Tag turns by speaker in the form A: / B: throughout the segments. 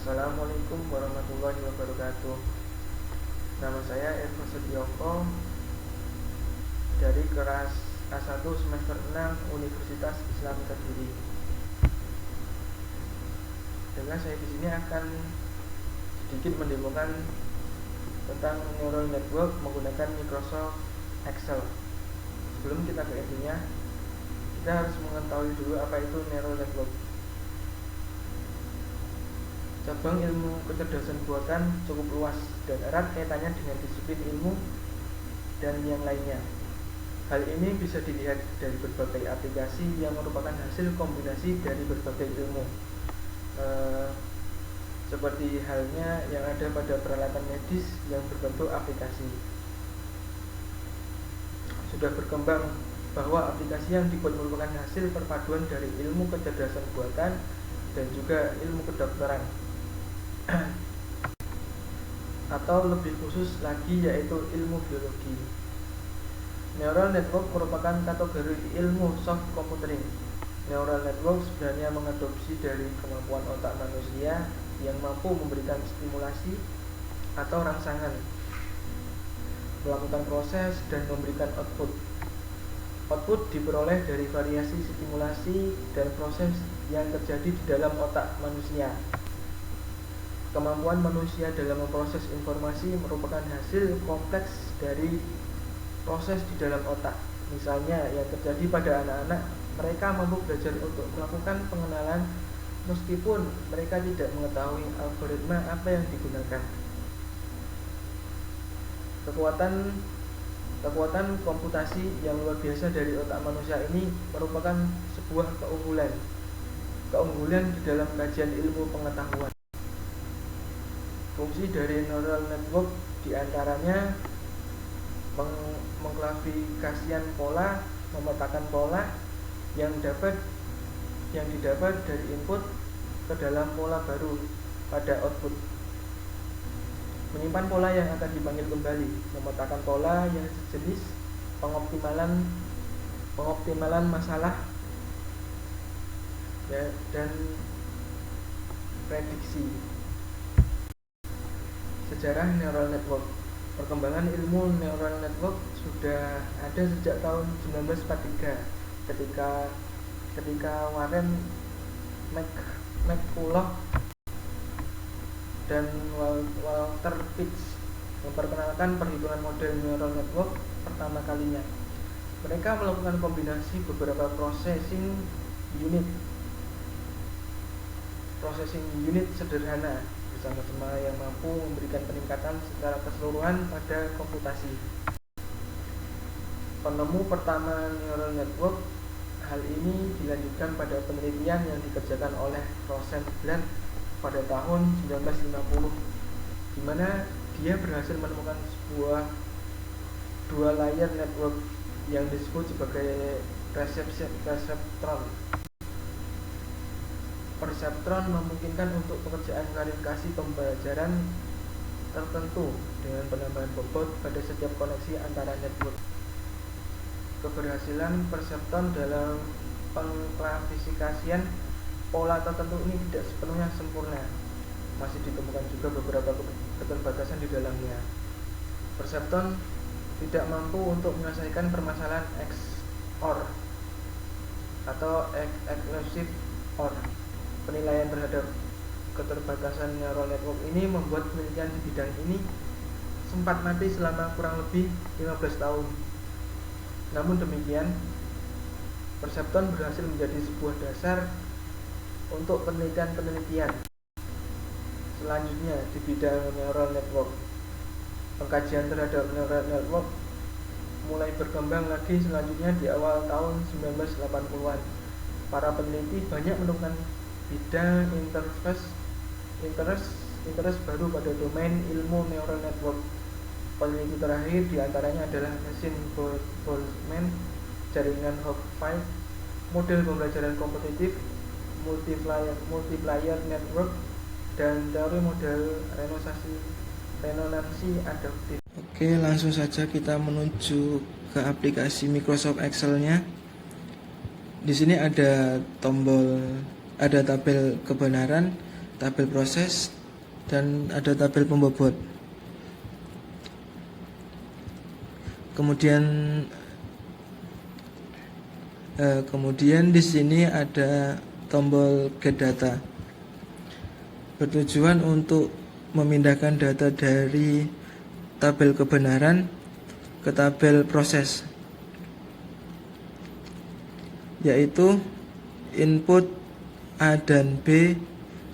A: Assalamualaikum warahmatullahi wabarakatuh. Nama saya Eko Setioko dari kelas A1 semester 6 Universitas Islam Kediri. Dengan saya di sini akan sedikit mendemokan tentang neural network menggunakan Microsoft Excel. Sebelum kita ke intinya, kita harus mengetahui dulu apa itu neural network. Cabang ilmu kecerdasan buatan cukup luas dan erat kaitannya dengan disiplin ilmu dan yang lainnya. Hal ini bisa dilihat dari berbagai aplikasi yang merupakan hasil kombinasi dari berbagai ilmu, seperti halnya yang ada pada peralatan medis yang berbentuk aplikasi. Sudah berkembang bahwa aplikasi yang dibuat merupakan hasil perpaduan dari ilmu kecerdasan buatan dan juga ilmu kedokteran, atau lebih khusus lagi yaitu ilmu biologi. Neural network merupakan kategori ilmu soft computing. Neural network sebenarnya mengadopsi dari kemampuan otak manusia yang mampu memberikan stimulasi atau rangsangan, melakukan proses dan memberikan output. Output diperoleh dari variasi stimulasi dan proses yang terjadi di dalam otak manusia. Kemampuan manusia dalam memproses informasi merupakan hasil kompleks dari proses di dalam otak. Misalnya yang terjadi pada anak-anak, mereka mampu belajar untuk melakukan pengenalan meskipun mereka tidak mengetahui algoritma apa yang digunakan. Kekuatan komputasi yang luar biasa dari otak manusia ini merupakan sebuah keunggulan di dalam kajian ilmu pengetahuan. Fungsi dari neural network diantaranya mengklasifikasikan pola, memetakan pola yang didapat dari input ke dalam pola baru pada output, menyimpan pola yang akan dipanggil kembali, memetakan pola yang sejenis, pengoptimalan masalah dan prediksi. Sejarah neural network. Perkembangan ilmu neural network sudah ada sejak tahun 1943 ketika Warren McCulloch dan Walter Pitts memperkenalkan perhitungan model neural network pertama kalinya. Mereka melakukan kombinasi beberapa processing unit sederhana bersama-sama yang mampu memberikan peningkatan secara keseluruhan pada komputasi. Penemu pertama neural network. Hal ini dilanjutkan pada penelitian yang dikerjakan oleh Rosenblatt pada tahun 1950, di mana dia berhasil menemukan sebuah dua layer network yang disebut sebagai perseptron. Perseptron memungkinkan untuk pekerjaan klarifikasi pembelajaran tertentu dengan penambahan bobot pada setiap koneksi antara network. Keberhasilan perseptron dalam pengklasifikasian pola tertentu ini tidak sepenuhnya sempurna. Masih ditemukan juga beberapa keterbatasan di dalamnya. Perseptron tidak mampu untuk menyelesaikan permasalahan XOR atau exclusive OR. Penilaian terhadap keterbatasan neural network ini membuat penelitian di bidang ini sempat mati selama kurang lebih 15 tahun. Namun demikian, perseptron berhasil menjadi sebuah dasar untuk penelitian selanjutnya di bidang neural network. Pengkajian terhadap neural network mulai berkembang lagi selanjutnya di awal tahun 1980-an. Para peneliti banyak menemukan bidang interest baru pada domain ilmu neural network. Peneliti terakhir diantaranya adalah mesin Boltzmann, jaringan Hopf-5, model pembelajaran kompetitif, multiplier network, dan teori model resonansi adaptif. Oke, langsung saja kita menuju ke aplikasi Microsoft Excel-nya. Di sini ada tabel kebenaran
B: tabel proses, dan ada tabel pembobot. Kemudian di sini ada tombol get data, bertujuan untuk memindahkan data dari tabel kebenaran ke tabel proses, yaitu input A dan B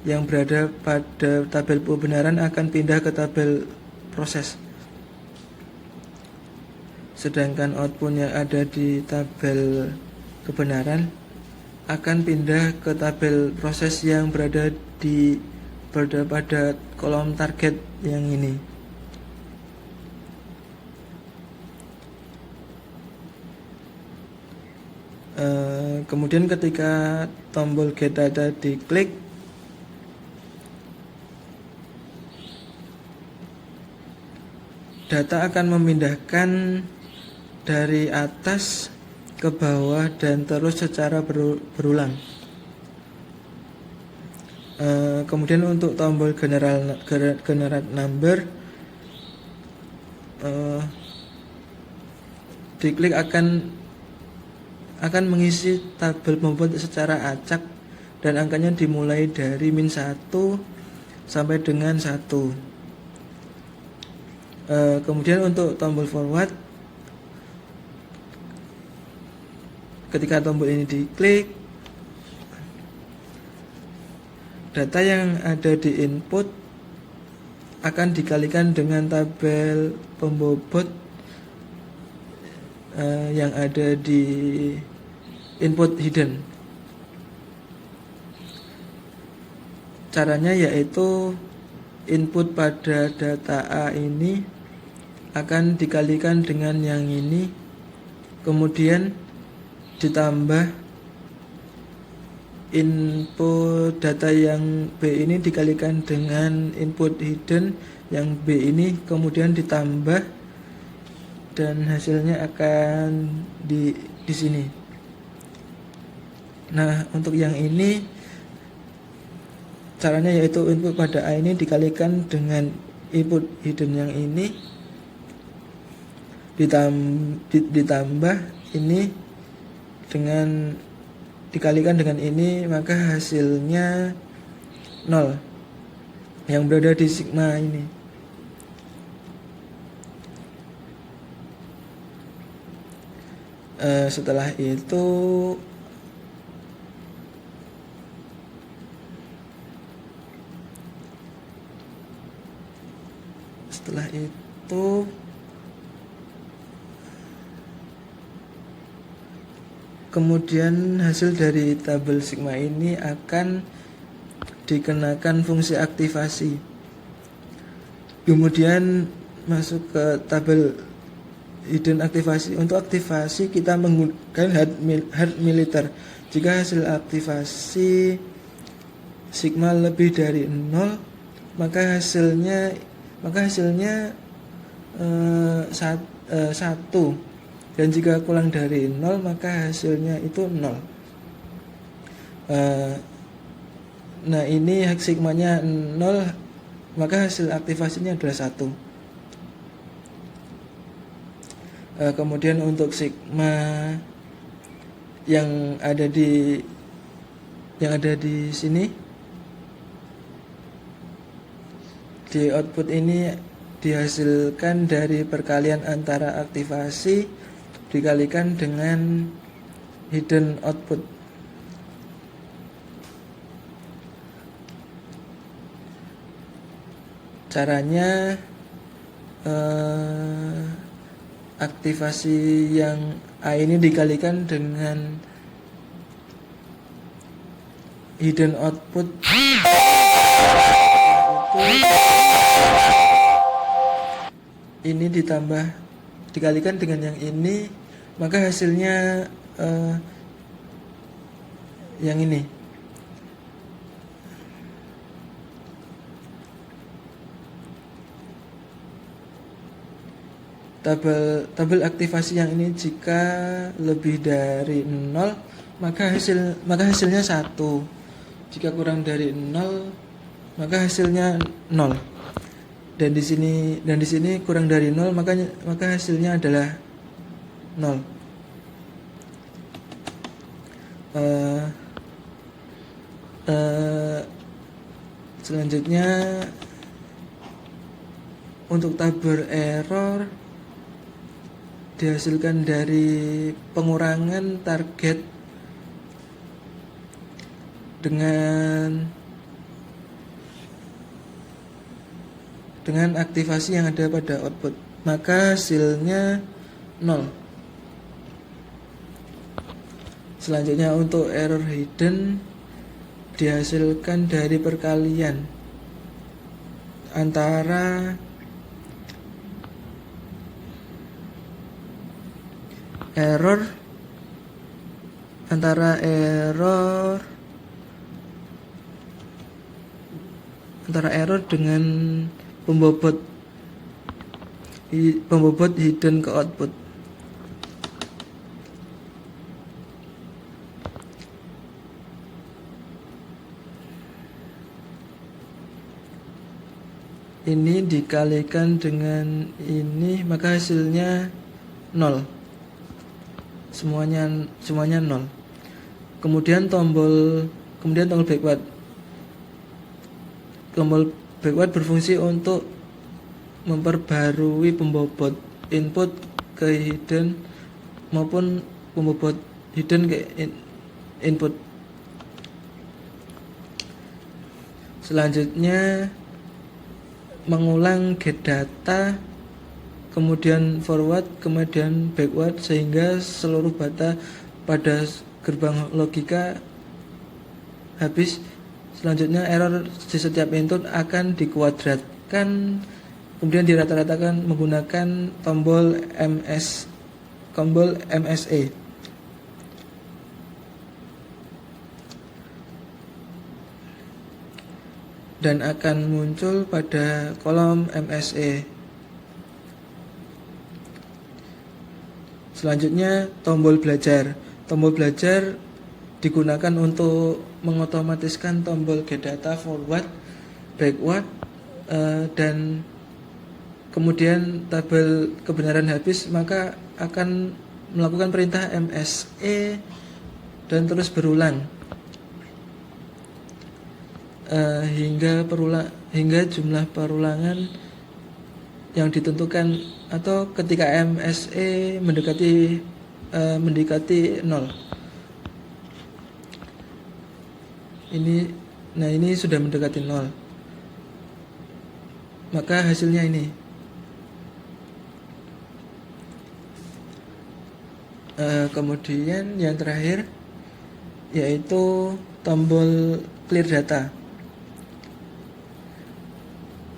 B: yang berada pada tabel kebenaran akan pindah ke tabel proses, sedangkan output yang ada di tabel kebenaran akan pindah ke tabel proses yang berada pada kolom target yang ini. Kemudian ketika tombol get data diklik, data akan memindahkan dari atas ke bawah dan terus secara berulang. Kemudian untuk tombol generate number, diklik akan mengisi tabel pembobot secara acak dan angkanya dimulai dari -1 sampai dengan 1. Kemudian untuk tombol forward, ketika tombol ini diklik, data yang ada di input akan dikalikan dengan tabel pembobot yang ada di input hidden. Caranya yaitu input pada data A ini akan dikalikan dengan yang ini, kemudian ditambah input data yang B ini dikalikan dengan input hidden yang B ini, kemudian ditambah, dan hasilnya akan di sini. Nah, untuk yang ini caranya yaitu input pada A ini dikalikan dengan input hidden yang ini, ditambah ini dengan dikalikan dengan ini, maka hasilnya 0 yang berada di sigma ini. Setelah itu kemudian hasil dari tabel sigma ini akan dikenakan fungsi aktivasi, kemudian masuk ke tabel hidden aktivasi. Untuk aktivasi kita menggunakan hard militer. Jika hasil aktivasi sigma lebih dari 0, maka hasilnya 1, dan jika kurang dari 0 maka hasilnya itu 0. Nah, ini sigmanya 0, maka hasil aktivasinya adalah 1. Kemudian untuk sigma yang ada di sini, di output ini dihasilkan dari perkalian antara aktivasi dikalikan dengan hidden output. Caranya aktivasi yang A ini dikalikan dengan hidden output, ini dikalikan dengan yang ini, maka hasilnya yang ini. Tabel aktivasi yang ini jika lebih dari 0 maka hasilnya 1. Jika kurang dari 0 maka hasilnya 0. Dan di sini kurang dari 0, maka hasilnya adalah 0. Selanjutnya untuk tabel error dihasilkan dari pengurangan target dengan aktivasi yang ada pada output, maka hasilnya 0. Selanjutnya untuk error hidden dihasilkan dari perkalian antara error dengan pembobot hidden ke output. Ini dikalikan dengan ini, maka hasilnya 0. Semuanya 0. Kemudian tombol backward. Tombol backward berfungsi untuk memperbarui pembobot input ke hidden maupun pembobot hidden ke input. Selanjutnya mengulang get data, kemudian forward, kemudian backward, sehingga seluruh data pada gerbang logika habis. Selanjutnya error di setiap input akan dikuadratkan, kemudian dirata-ratakan menggunakan tombol MSE. Dan akan muncul pada kolom MSE. Selanjutnya tombol belajar. Tombol belajar digunakan untuk mengotomatiskan tombol get data forward, backward, dan kemudian tabel kebenaran habis, maka akan melakukan perintah MSE dan terus berulang hingga jumlah perulangan yang ditentukan, atau ketika MSE mendekati 0. Ini sudah mendekati 0. Maka hasilnya ini. Kemudian yang terakhir yaitu tombol clear data.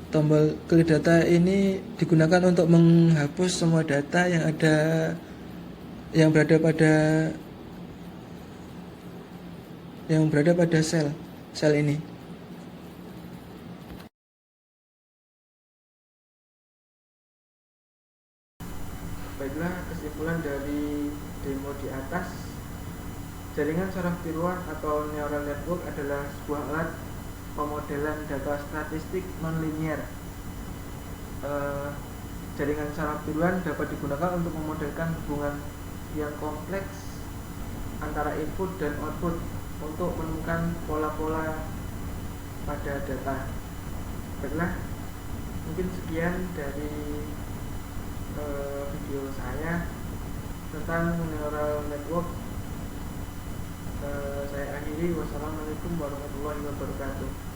B: Tombol clear data ini digunakan untuk menghapus semua data yang berada pada sel ini.
A: Baiklah, kesimpulan dari demo di atas, jaringan saraf tiruan atau neural network adalah sebuah alat pemodelan data statistik nonlinear. Jaringan saraf tiruan dapat digunakan untuk memodelkan hubungan yang kompleks antara input dan output untuk menemukan pola-pola pada data. Baiklah, mungkin sekian dari video saya tentang neural network. Saya akhiri. Wassalamualaikum warahmatullahi wabarakatuh.